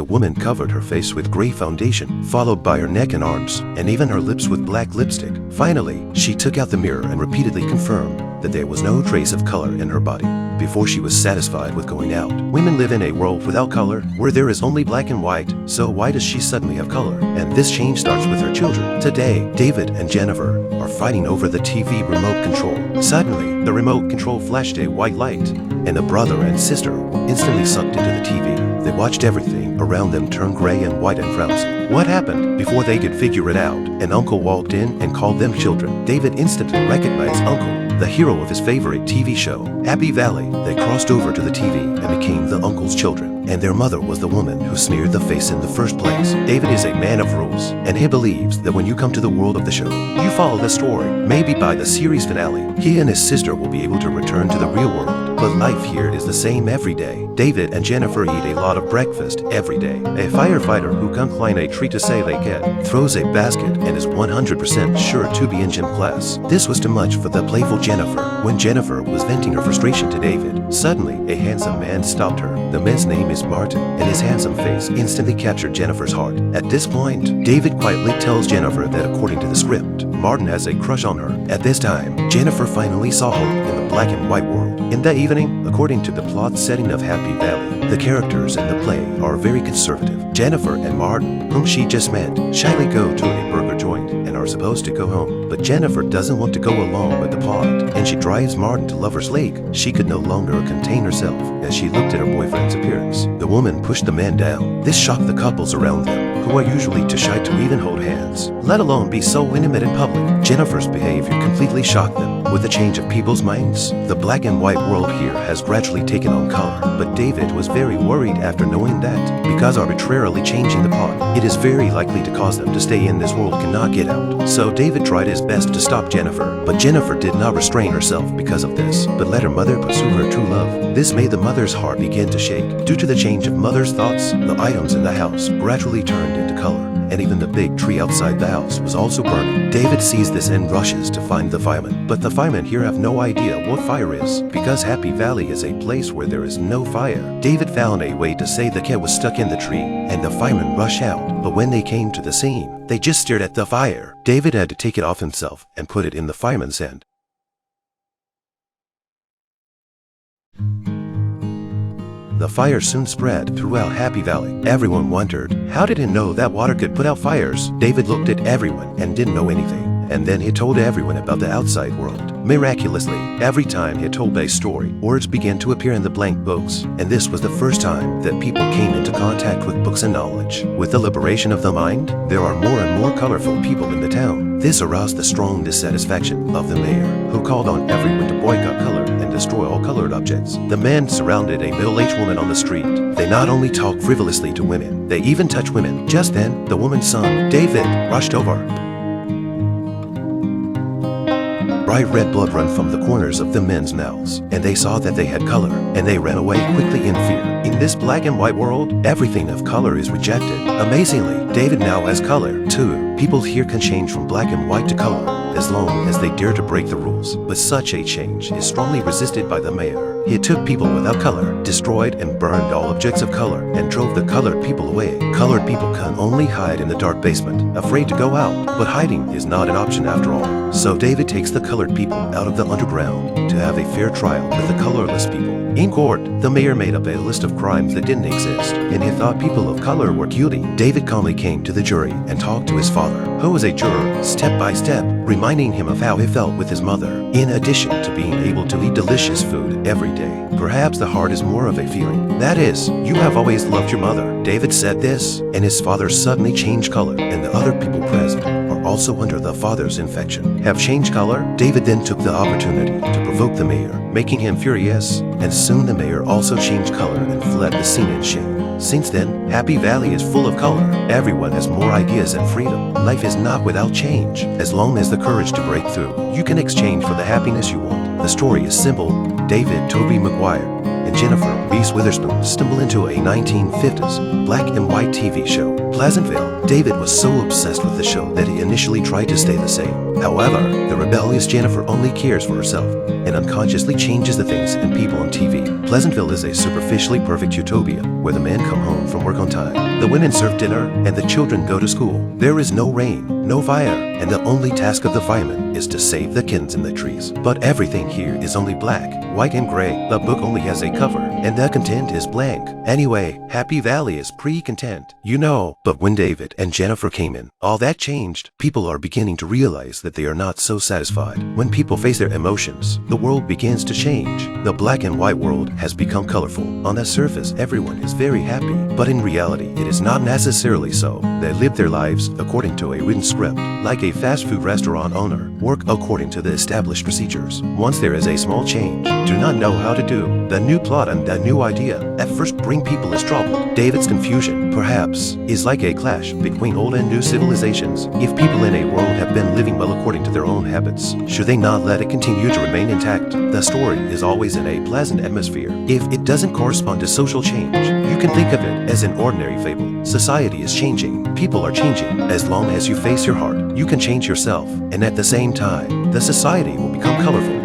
woman covered her face with gray foundation, followed by her neck and arms, and even her lips with black lipstick. Finally, she took out the mirror and repeatedly confirmed that there was no trace of color in her body. Before she was satisfied with going out, women live in a world without color, where there is only black and white, so why does she suddenly have color? And this change starts with her children. Today, David and Jennifer are fighting over the TV remote control. Suddenly, the remote control flashed a white light, and the brother and sister were instantly sucked into the TV. They watched everything around them turn gray and white and frowsy. What happened? Before they could figure it out, an uncle walked in and called them children. David instantly recognized Uncle, the hero of his favorite TV show, Happy Valley. They crossed over to the TV and became the uncle's children, and their mother was the woman who smeared the face in the first place. David is a man of rules, and he believes that when you come to the world of the show, you follow the story. Maybe by the series finale, he and his sister will be able to return to the real world. But life here is the same every day. David and Jennifer eat a lot of breakfast every day. A firefighter who can climb a tree to save a kid throws a basket and is 100% sure to be in gym class. This was too much for the playful Jennifer. When Jennifer was venting her frustration to David, suddenly a handsome man stopped her. The man's name is Martin, and his handsome face instantly captured Jennifer's heart. At this point, David quietly tells Jennifer that according to the script, Martin has a crush on her. At this time, Jennifer finally saw hope in the black and white world. In the evening, according to the plot setting of Happy Valley, the characters in the play are very conservative. Jennifer and Martin, whom she just met, shyly go to a burger joint and are supposed to go home. But Jennifer doesn't want to go along with the plot, and she drives Martin to Lover's Lake. She could no longer contain herself as she looked at her boyfriend's appearance. The woman pushed the man down. This shocked the couples around them, who are usually too shy to even hold hands, let alone be so intimate in public. Jennifer's behavior completely shocked them. With the change of people's minds, the black and white world here has gradually taken on color. But David was very worried after knowing that, because arbitrarily changing the plot, it is very likely to cause them to stay in this world and cannot get out. So David tried his best to stop Jennifer, but Jennifer did not restrain herself because of this, but let her mother pursue her true love. This made the mother's heart begin to shake. Due to the change of mother's thoughts, the items in the house gradually turned into color, and even the big tree outside the house was also burning. David sees this and rushes to find the firemen, but the firemen here have no idea what fire is, because Happy Valley is a place where there is no fire. David found a way to say the cat was stuck in the tree, and the firemen rushed out, but when they came to the scene, they just stared at the fire. David had to take it off himself and put it in the fireman's hand. The fire soon spread throughout Happy Valley. Everyone wondered, how did he know that water could put out fires? David looked at everyone and didn't know anything, and then he told everyone about the outside world. Miraculously, every time he told a story, words began to appear in the blank books, and this was the first time that people came into contact with books and knowledge. With the liberation of the mind, there are more and more colorful people in the town. This aroused the strong dissatisfaction of the mayor, who called on everyone to boycott color and destroy all colored objects. The men surrounded a middle-aged woman on the street. They not only talk frivolously to women, they even touch women. Just then, the woman's son, David, rushed over. Bright red blood ran from the corners of the men's mouths, and they saw that they had color, and they ran away quickly in fear. In this black and white world, everything of color is rejected. Amazingly, David now has color, too. People here can change from black and white to color, as long as they dare to break the rules. But such a change is strongly resisted by the mayor. He took people without color, destroyed and burned all objects of color, and drove the colored people away. Colored people can only hide in the dark basement, afraid to go out, but hiding is not an option after all. So David takes the colored people out of the underground to have a fair trial with the colorless people. In court, the mayor made up a list of crimes that didn't exist, and he thought people of color were guilty. David calmly came to the jury and talked to his father, who was a juror, step by step, reminding him of how he felt with his mother, in addition to being able to eat delicious food every day. Perhaps the heart is more of a feeling. That is, you have always loved your mother. David said this, and his father suddenly changed color, and the other people present are also under the father's infection. Have changed color? David then took the opportunity to provoke the mayor, making him furious, and soon the mayor also changed color and fled the scene in shame. Since then, Happy Valley is full of color. Everyone has more ideas and freedom. Life is not without change. As long as the courage to break through, you can exchange for the happiness you want. The story is simple. David, Tobey, Maguire, and Jennifer Reese Witherspoon stumble into a 1950s black and white TV show, Pleasantville. David was so obsessed with the show that he initially tried to stay the same. However, the rebellious Jennifer only cares for herself and unconsciously changes the things and people on TV. Pleasantville is a superficially perfect utopia where the men come home from work on time, the women serve dinner, and the children go to school. There is no rain, no fire, and the only task of the firemen is to save the kittens in the trees. But everything here is only black, white, and gray. The book only has a cover, and the content is blank. Anyway, Happy Valley is pre-content, you know. But when David and Jennifer came in, all that changed. People are beginning to realize that they are not so satisfied. When people face their emotions, the world begins to change. The black and white world has become colorful. On the surface, everyone is very happy, but in reality, it is not necessarily so. They live their lives according to a written script, like a fast food restaurant owner, work according to the established procedures. Once there is a small change, do not know how to do. The new plot and the new idea at first bring people as trouble. David's confusion, perhaps, is like a clash between old and new civilizations. If people in a world have been living well according to their own habits, should they not let it continue to remain intact? The story is always in a pleasant atmosphere. If it doesn't correspond to social change, you can think of it as an ordinary fable. Society is changing. People are changing. As long as you face your heart, you can change yourself. And at the same time, the society will become colorful.